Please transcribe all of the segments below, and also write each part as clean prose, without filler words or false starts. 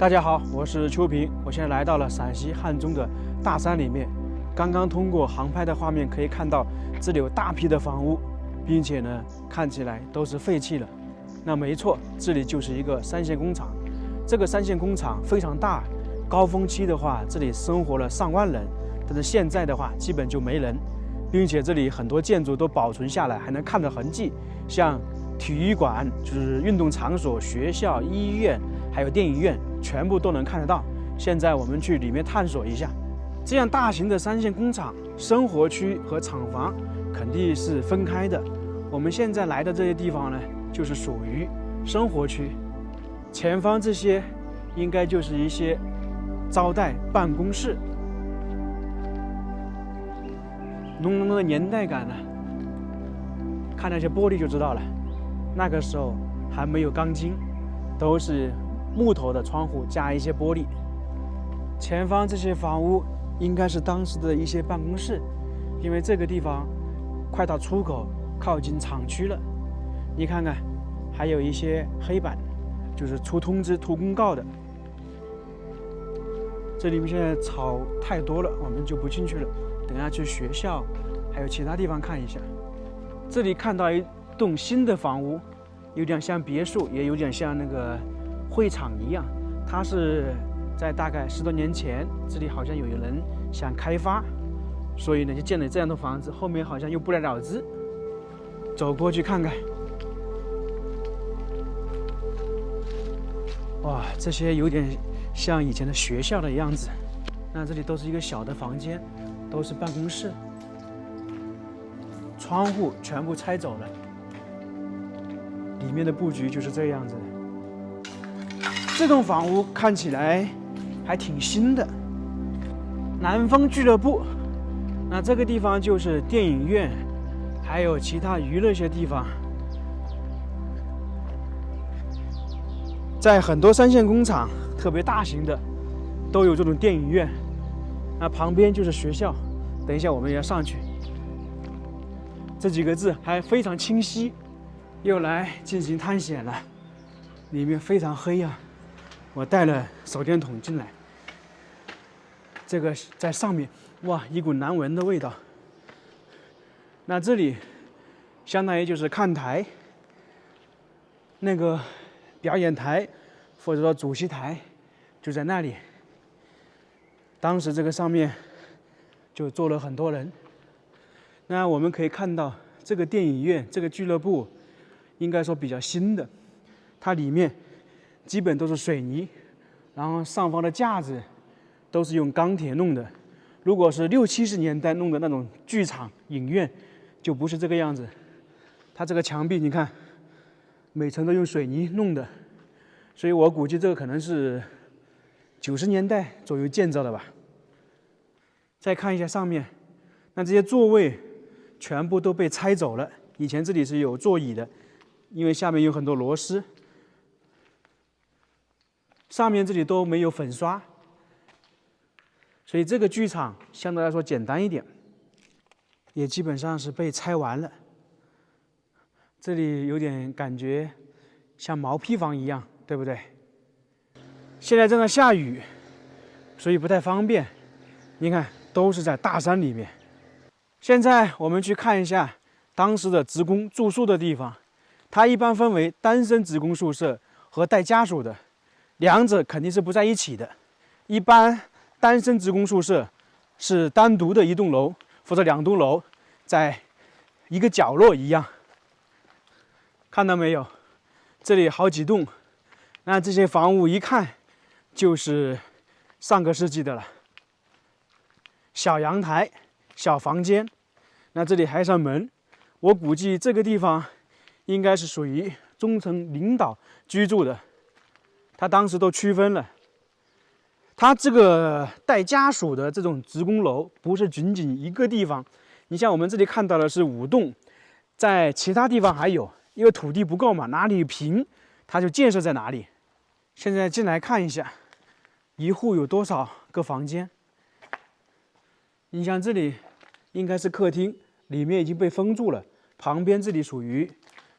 大家好，我是秋平，我现在来到了陕西汉中的大山里面。刚刚通过航拍的画面可以看到，这里有大批的房屋，并且呢，看起来都是废弃了。那没错，这里就是一个三线工厂。这个三线工厂非常大，高峰期的话，这里生活了上万人，但是现在的话，基本就没人，并且这里很多建筑都保存下来，还能看到痕迹，像体育馆，就是运动场所、学校、医院，还有电影院，全部都能看得到。现在我们去里面探索一下。这样大型的三线工厂，生活区和厂房肯定是分开的。我们现在来的这些地方呢，就是属于生活区。前方这些应该就是一些招待办公室，浓浓的年代感呢。看那些玻璃就知道了，那个时候还没有钢筋，都是木头的窗户加一些玻璃。前方这些房屋应该是当时的一些办公室，因为这个地方快到出口，靠近厂区了。你看看，还有一些黑板，就是出通知、出公告的。这里面现在草太多了，我们就不进去了。等下去学校，还有其他地方看一下。这里看到一栋新的房屋，有点像别墅，也有点像那个会场一样。它是在大概10多年前，这里好像有人想开发，所以呢就建了这样的房子，后面好像又不了了之。走过去看看，哇，这些有点像以前的学校的样子。那这里都是一个小的房间，都是办公室，窗户全部拆走了，里面的布局就是这样子的。这栋房屋看起来还挺新的，南风俱乐部。那这个地方就是电影院，还有其他娱乐一些地方。在很多三线工厂，特别大型的，都有这种电影院。那旁边就是学校，等一下我们也要上去。这几个字还非常清晰，又来进行探险了。里面非常黑啊，我带了手电筒进来。这个在上面，哇，一股难闻的味道。那这里相当于就是看台，那个表演台或者说主席台就在那里。当时这个上面就坐了很多人。那我们可以看到，这个电影院、这个俱乐部，应该说比较新的，它里面基本都是水泥，然后上方的架子都是用钢铁弄的。如果是60、70年代弄的那种剧场、影院，就不是这个样子。它这个墙壁，你看，每层都用水泥弄的，所以我估计这个可能是90年代左右建造的吧。再看一下上面，那这些座位全部都被拆走了。以前这里是有座椅的，因为下面有很多螺丝。上面这里都没有粉刷，所以这个剧场相对来说简单一点，也基本上是被拆完了。这里有点感觉像毛坯房一样，对不对？现在正在下雨，所以不太方便。你看，都是在大山里面。现在我们去看一下当时的职工住宿的地方，它一般分为单身职工宿舍和带家属的，两者肯定是不在一起的。一般单身职工宿舍是单独的一栋楼或者2栋楼，在一个角落一样。看到没有？这里好几栋，那这些房屋一看就是上个世纪的了。小阳台、小房间，那这里还有扇门。我估计这个地方应该是属于中层领导居住的。他当时都区分了，他这个带家属的这种职工楼不是仅仅一个地方。你像我们这里看到的是5栋，在其他地方还有，因为土地不够嘛，哪里平它就建设在哪里。现在进来看一下，一户有多少个房间？你像这里应该是客厅，里面已经被封住了，旁边这里属于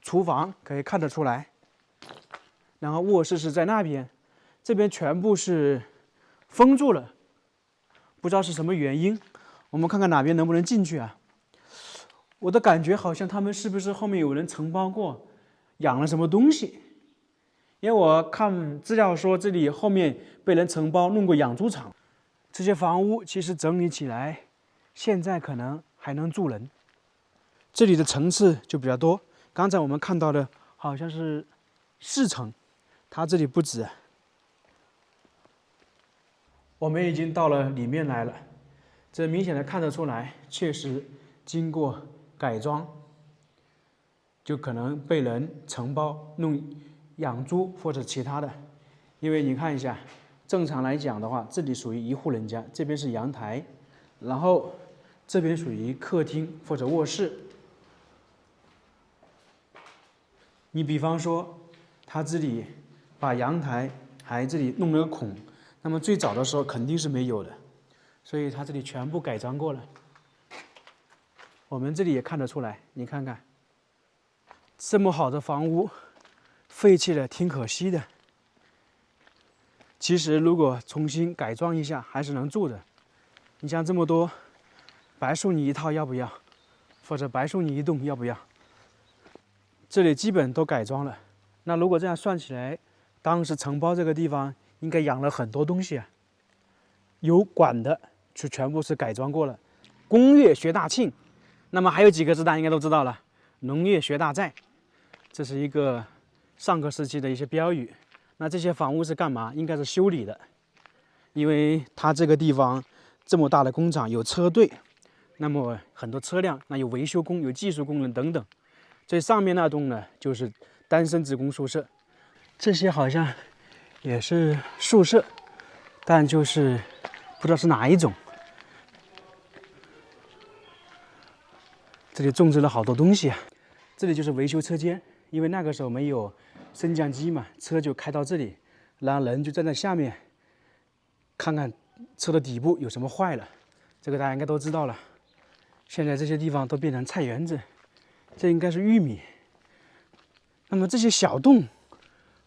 厨房，可以看得出来。然后卧室是在那边，这边全部是封住了，不知道是什么原因。我们看看哪边能不能进去啊？我的感觉好像他们是不是后面有人承包过，养了什么东西？因为我看资料说这里后面被人承包弄过养猪场。这些房屋其实整理起来，现在可能还能住人。这里的层次就比较多，刚才我们看到的好像是4层，它这里不止。我们已经到了里面来了，这明显的看得出来，确实经过改装，就可能被人承包弄养猪或者其他的。因为你看一下，正常来讲的话，这里属于一户人家，这边是阳台，然后这边属于客厅或者卧室。你比方说，他这里把阳台还这里弄了个孔，那么最早的时候肯定是没有的，所以他这里全部改装过了。我们这里也看得出来，你看看，这么好的房屋，废弃了挺可惜的。其实如果重新改装一下，还是能住的。你像这么多，白送你一套要不要？或者白送你一栋要不要？这里基本都改装了。那如果这样算起来，当时承包这个地方应该养了很多东西啊。有管的就全部是改装过了。工业学大庆，那么还有几个字大家应该都知道了，农业学大寨，这是一个上个世纪的一些标语。那这些房屋是干嘛？应该是修理的，因为它这个地方这么大的工厂有车队，那么很多车辆，那有维修工、有技术工人等等。最上面那栋呢，就是单身职工宿舍，这些好像也是宿舍，但就是不知道是哪一种。这里种植了好多东西啊，这里就是维修车间，因为那个时候没有升降机嘛，车就开到这里，然后人就站在下面，看看车的底部有什么坏了，这个大家应该都知道了。现在这些地方都变成菜园子，这应该是玉米。那么这些小洞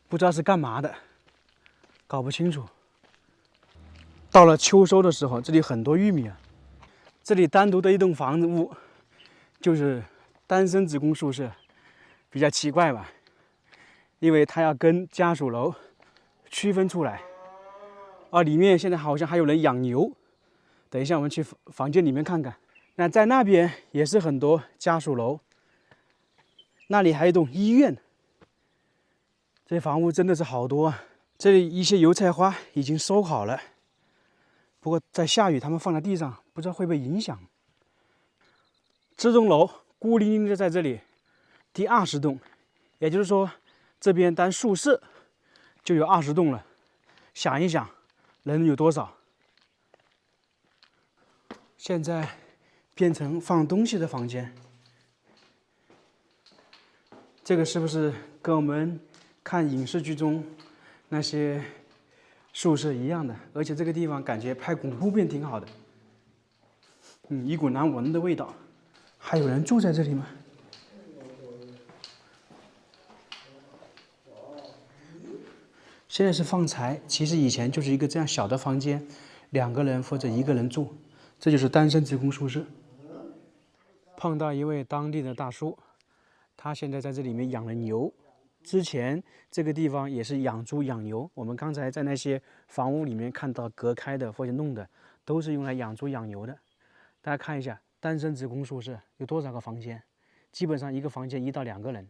不知道是干嘛的，搞不清楚。到了秋收的时候，这里很多玉米啊。这里单独的一栋房子屋，就是单身职工宿舍，比较奇怪吧？因为它要跟家属楼区分出来。里面现在好像还有人养牛，等一下我们去房间里面看看。那在那边也是很多家属楼，那里还有一栋医院。这些房屋真的是好多啊！这里一些油菜花已经收好了，不过在下雨，他们放在地上，不知道会不会影响。这栋楼孤零零的在这里，第20栋，也就是说，这边单宿舍就有20栋了。想一想，人有多少？现在变成放东西的房间，这个是不是跟我们看影视剧中那些宿舍一样的？而且这个地方感觉拍恐怖片挺好的，一股难闻的味道。还有人住在这里吗？现在是放柴，其实以前就是一个这样小的房间，2个人或者1个人住，这就是单身职工宿舍。碰到一位当地的大叔，他现在在这里面养了牛。之前这个地方也是养猪养牛，我们刚才在那些房屋里面看到隔开的或者弄的，都是用来养猪养牛的。大家看一下单身职工宿舍有多少个房间，基本上一个房间1到2个人，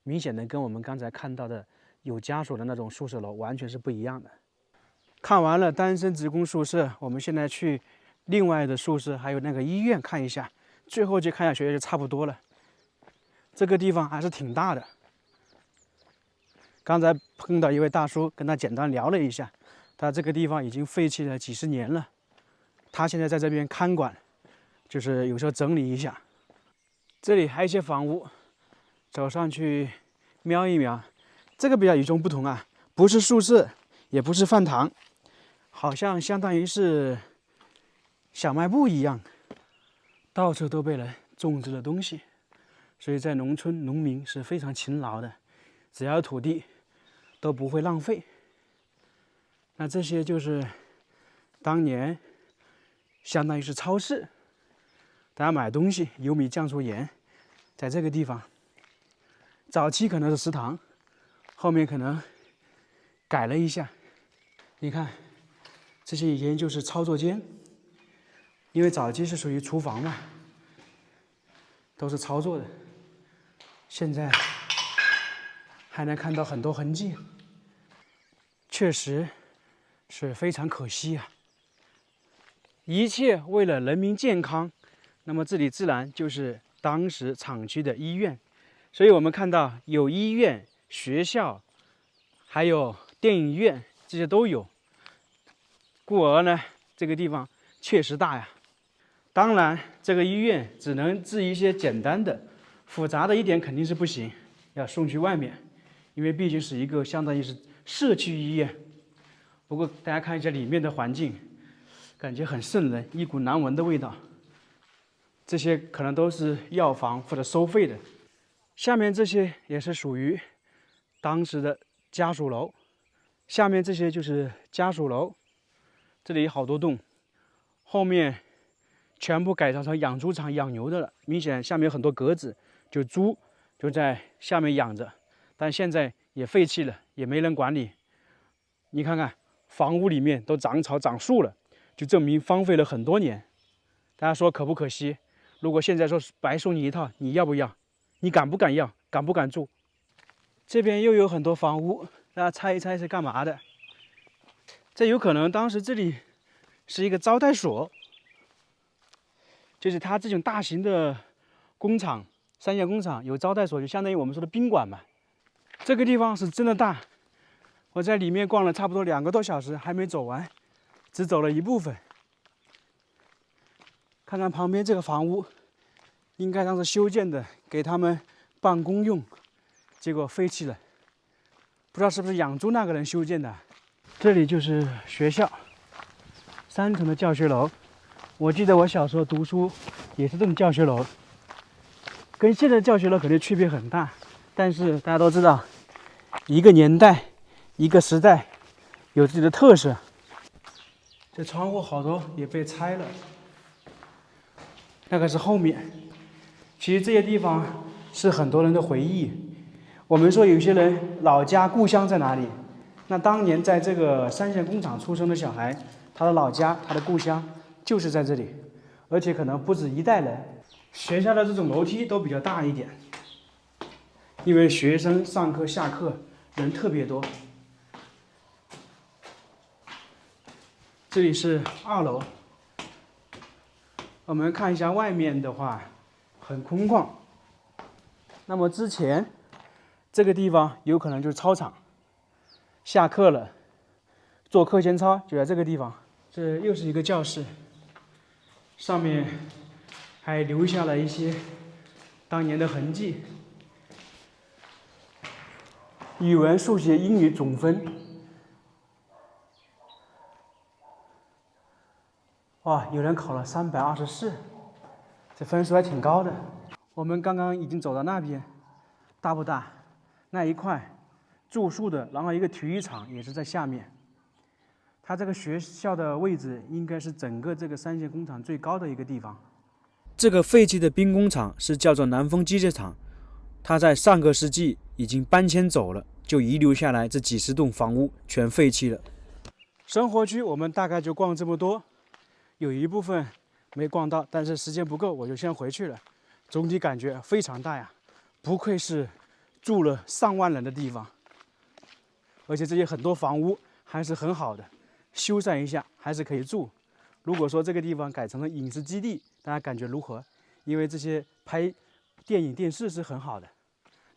明显的跟我们刚才看到的有家属的那种宿舍楼完全是不一样的。看完了单身职工宿舍，我们现在去另外的宿舍还有那个医院看一下，最后去看一下学校就差不多了。这个地方还是挺大的。刚才碰到一位大叔，跟他简单聊了一下，他这个地方已经废弃了几十年了，他现在在这边看管，就是有时候整理一下。这里还有一些房屋，走上去瞄一瞄。这个比较与众不同啊，不是宿舍，也不是饭堂，好像相当于是小卖部一样，到处都被人种植了东西。所以在农村，农民是非常勤劳的，只要有土地都不会浪费。那这些就是当年相当于是超市，大家买东西，油米酱醋盐，在这个地方。早期可能是食堂，后面可能改了一下。你看，这些以前就是操作间，因为早期是属于厨房嘛，都是操作的。现在还能看到很多痕迹，确实是非常可惜啊。一切为了人民健康，那么这里自然就是当时厂区的医院。所以我们看到有医院、学校，还有电影院，这些都有。故而呢，这个地方确实大呀。当然，这个医院只能治一些简单的，复杂的一点肯定是不行，要送去外面，因为毕竟是一个相当于是社区医院。不过大家看一下里面的环境，感觉很瘆人，一股难闻的味道。这些可能都是药房或者收费的。下面这些也是属于当时的家属楼，下面这些就是家属楼，这里有好多栋，后面全部改造成养猪场、养牛的了。明显下面有很多格子，就猪就在下面养着，但现在也废弃了，也没人管理。你看看房屋里面都长草长树了，就证明荒废了很多年。大家说可不可惜？如果现在说白送你一套，你要不要？你敢不敢要？敢不敢住？这边又有很多房屋，大家猜一猜是干嘛的？这有可能当时这里是一个招待所，就是它这种大型的工厂、三线工厂有招待所，就相当于我们说的宾馆嘛。这个地方是真的大，我在里面逛了差不多2个多小时，还没走完，只走了一部分。看看旁边这个房屋，应该当时修建的，给他们办公用，结果废弃了。不知道是不是养猪那个人修建的。这里就是学校，3层的教学楼。我记得我小时候读书也是这种教学楼，跟现在的教学楼肯定区别很大。但是大家都知道，一个年代、一个时代有自己的特色。这窗户好多也被拆了，那个是后面。其实这些地方是很多人的回忆。我们说有些人老家故乡在哪里？那当年在这个三线工厂出生的小孩，他的老家、他的故乡就是在这里，而且可能不止一代人。学校的这种楼梯都比较大一点，因为学生上课下课人特别多。这里是2楼，我们看一下外面的话，很空旷。那么之前这个地方有可能就是操场，下课了做课间操就在这个地方。这又是一个教室，上面还留下了一些当年的痕迹。语文、数学、英语总分，哇，有人考了324，这分数还挺高的。我们刚刚已经走到那边，大不大？那一块住宿的，然后一个体育场也是在下面。它这个学校的位置应该是整个这个三线工厂最高的一个地方。这个废弃的兵工厂是叫做南丰机械厂，它在上个世纪已经搬迁走了，就遗留下来这几十栋房屋全废弃了。生活区我们大概就逛这么多，有一部分没逛到，但是时间不够，我就先回去了。总体感觉非常大呀，不愧是住了上万人的地方，而且这些很多房屋还是很好的，修缮一下还是可以住。如果说这个地方改成了影视基地，大家感觉如何？因为这些拍电影电视是很好的。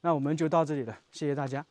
那我们就到这里了，谢谢大家。